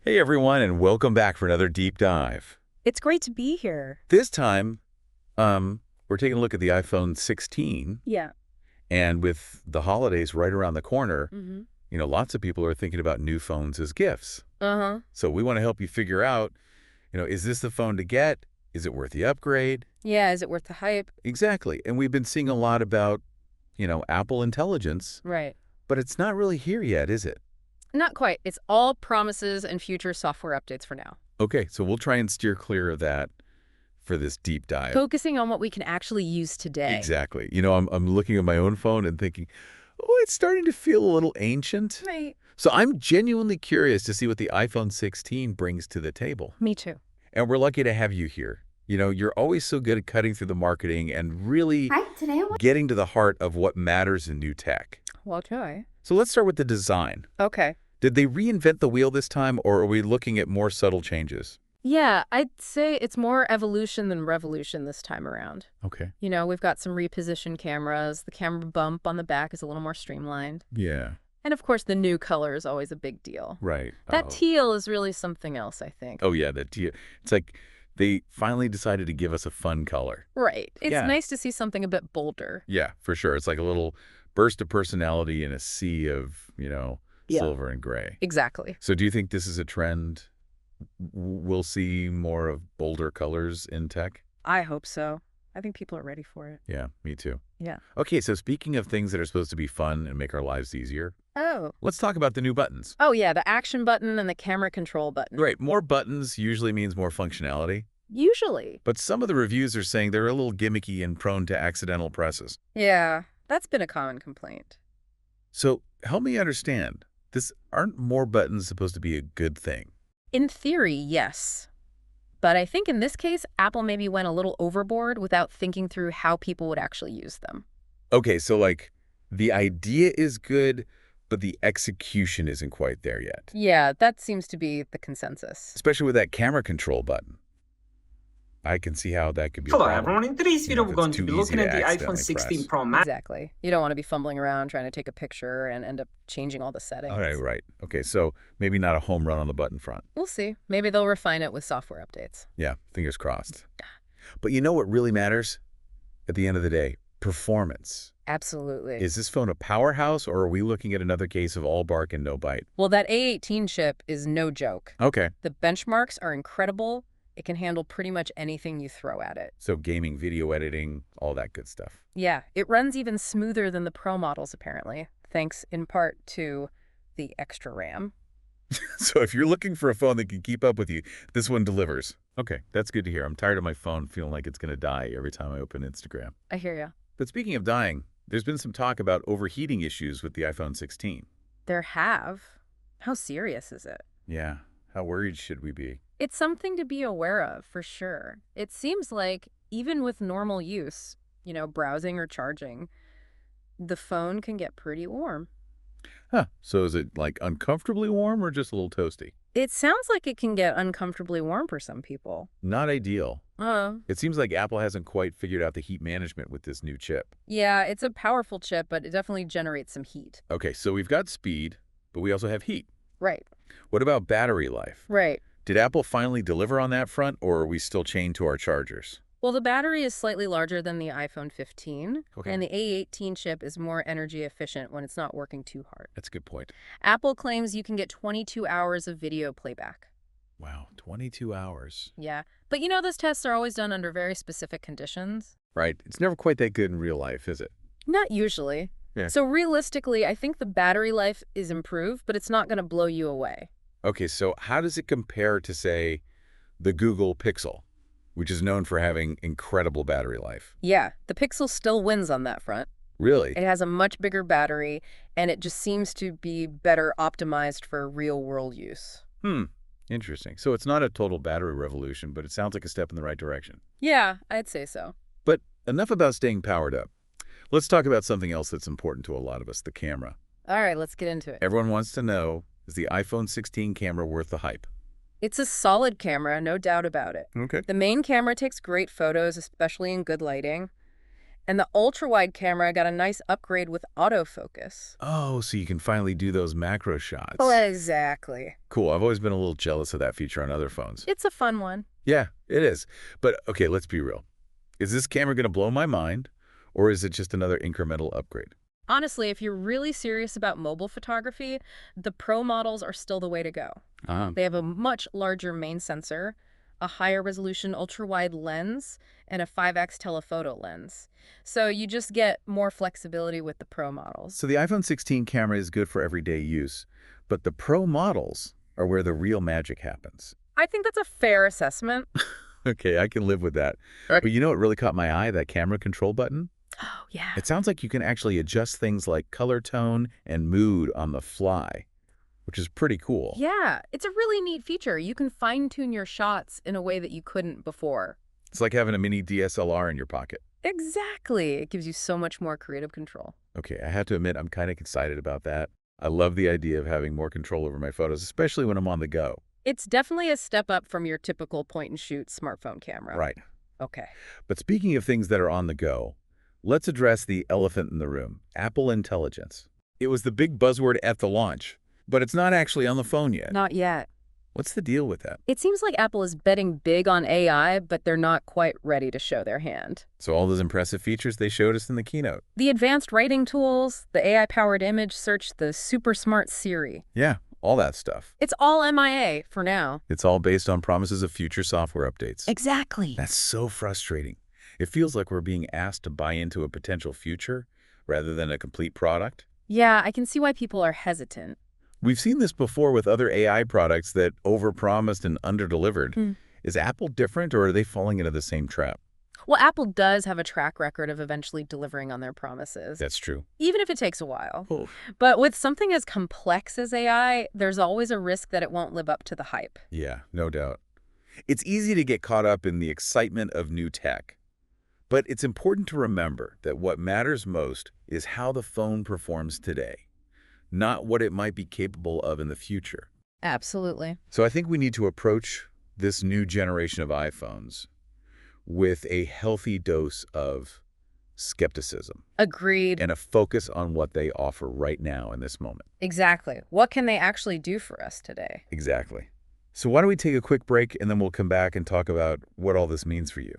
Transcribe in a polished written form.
Hey everyone, and welcome back for another deep dive. It's great to be here. This time, we're taking a look at the iPhone 16, Yeah. and with the holidays right around the corner, Mm-hmm. lots of people are thinking about new phones as gifts. Uh-huh. So we want to help you figure out, is this the phone to get? Is it worth the upgrade? Yeah, is it worth the hype? Exactly. And we've been seeing a lot about, Apple Intelligence, Right. but it's not really here yet, is it? Not quite. It's all promises and future software updates for now. Okay, so we'll try and steer clear of that for this deep dive. Focusing on what we can actually use today. Exactly. I'm looking at my own phone and thinking, oh, it's starting to feel a little ancient. Right. So I'm genuinely curious to see what the iPhone 16 brings to the table. Me too. And we're lucky to have you here. You're always so good at cutting through the marketing and really getting to the heart of what matters in new tech. Well, try. So let's start with the design. Okay. Did they reinvent the wheel this time, or are we looking at more subtle changes? Yeah, I'd say it's more evolution than revolution this time around. Okay. We've got some repositioned cameras. The camera bump on the back is a little more streamlined. Yeah. And of course, the new color is always a big deal. Right. That teal is really something else, I think. Oh, yeah, that teal. It's like they finally decided to give us a fun color. Right. It's Yeah. nice to see something a bit bolder. Yeah, for sure. It's like a little burst of personality in a sea of, Yeah. silver and gray. Exactly. So do you think this is a trend? We'll see more of bolder colors in tech? I hope so. I think people are ready for it. Yeah, me too. Yeah. Okay, so speaking of things that are supposed to be fun and make our lives easier, Oh. let's talk about the new buttons. Oh, yeah, the action button and the camera control button. Right, more buttons usually means more functionality, Usually. but some of the reviews are saying they're a little gimmicky and prone to accidental presses. Yeah, that's been a common complaint. So help me understand. Aren't more buttons supposed to be a good thing? In theory, yes. But I think in this case, Apple maybe went a little overboard without thinking through how people would actually use them. Okay, so the idea is good, but the execution isn't quite there yet. Yeah, that seems to be the consensus. Especially with that camera control button. I can see how that could be a Hello problem. everyone, in today's video if we're it's going to too be easy looking to at the accidentally iPhone 16 press. Pro Max. Exactly. You don't want to be fumbling around trying to take a picture and end up changing all the settings. All right. Okay, so maybe not a home run on the button front. We'll see. Maybe they'll refine it with software updates. Yeah, fingers crossed. But you know what really matters? At the end of the day, performance. Absolutely. Is this phone a powerhouse, or are we looking at another case of all bark and no bite? Well, that A18 chip is no joke. Okay, The benchmarks are incredible. It can handle pretty much anything you throw at it. so gaming, video editing, all that good stuff. Yeah, it runs even smoother than the Pro models, apparently, thanks in part to the extra RAM. So if you're looking for a phone that can keep up with you, this one delivers. Okay, that's good to hear. I'm tired of my phone feeling like it's going to die every time I open Instagram. I hear ya. But speaking of dying, there's been some talk about overheating issues with the iPhone 16. There have. How serious is it? Yeah, how worried should we be? It's something to be aware of, for sure. It seems like even with normal use, browsing or charging, the phone can get pretty warm. Huh, so is it uncomfortably warm or just a little toasty? It sounds like it can get uncomfortably warm for some people. Not ideal. Oh. It seems like Apple hasn't quite figured out the heat management with this new chip. Yeah, it's a powerful chip, but it definitely generates some heat. Okay, so we've got speed, but we also have heat. Right. What about battery life? Right. Did Apple finally deliver on that front, or are we still chained to our chargers? Well, the battery is slightly larger than the iPhone 15, Okay. and the A18 chip is more energy efficient when it's not working too hard. That's a good point. Apple claims you can get 22 hours of video playback. Wow, 22 hours. Yeah, but those tests are always done under very specific conditions. Right, it's never quite that good in real life, is it? Not usually. Yeah. So realistically, I think the battery life is improved, but it's not going to blow you away. Okay, so how does it compare to, say, the Google Pixel, which is known for having incredible battery life? Yeah, the Pixel still wins on that front. Really? It has a much bigger battery, and it just seems to be better optimized for real-world use. Interesting. So it's not a total battery revolution, but it sounds like a step in the right direction. Yeah, I'd say so. But enough about staying powered up. Let's talk about something else that's important to a lot of us, the camera. All right, let's get into it. Everyone wants to know, is the iPhone 16 camera worth the hype? It's a solid camera, no doubt about it. Okay. The main camera takes great photos, especially in good lighting. And the ultra-wide camera got a nice upgrade with autofocus. Oh, so you can finally do those macro Well, shots. exactly. Cool. I've always been a little jealous of that feature on other phones. It's a fun one. Yeah, it is. But okay, let's be real. Is this camera going to blow my mind, or is it just another incremental upgrade? Honestly, if you're really serious about mobile photography, the Pro models are still the way to go. Ah, They have a much larger main sensor, a higher resolution ultra-wide lens, and a 5x telephoto lens. So you just get more flexibility with the Pro models. so the iPhone 16 camera is good for everyday use, but the Pro models are where the real magic happens. I think that's a fair assessment. Okay, I can live with that. Okay. But you know what really caught my eye? That camera control button? Oh, yeah. It sounds like you can actually adjust things like color tone and mood on the fly, which is pretty cool. Yeah, it's a really neat feature. You can fine-tune your shots in a way that you couldn't before. It's like having a mini DSLR in your pocket. Exactly. It gives you so much more creative control. Okay, I have to admit I'm kind of excited about that. I love the idea of having more control over my photos, especially when I'm on the go. It's definitely a step up from your typical point-and-shoot smartphone camera. Right. Okay. But speaking of things that are on the go, let's address the elephant in the room, Apple Intelligence. It was the big buzzword at the launch, but it's not actually on the phone yet. Not yet. What's the deal with that? It seems like Apple is betting big on AI, but they're not quite ready to show their hand. So all those impressive features they showed us in the keynote. The advanced writing tools, the AI-powered image search, the super smart Siri. Yeah, all that stuff. It's all MIA for now. It's all based on promises of future software updates. Exactly. That's so frustrating. It feels like we're being asked to buy into a potential future rather than a complete product. Yeah, I can see why people are hesitant. We've seen this before with other AI products that overpromised and underdelivered. Hmm. Is Apple different, or are they falling into the same trap? Well, Apple does have a track record of eventually delivering on their promises, That's true. even if it takes a while. Oh. But with something as complex as AI, there's always a risk that it won't live up to the hype. Yeah, no doubt. It's easy to get caught up in the excitement of new tech. But it's important to remember that what matters most is how the phone performs today, not what it might be capable of in the future. Absolutely. So I think we need to approach this new generation of iPhones with a healthy dose of skepticism Agreed. and a focus on what they offer right now in this moment. Exactly. What can they actually do for us today? Exactly. So why don't we take a quick break and then we'll come back and talk about what all this means for you.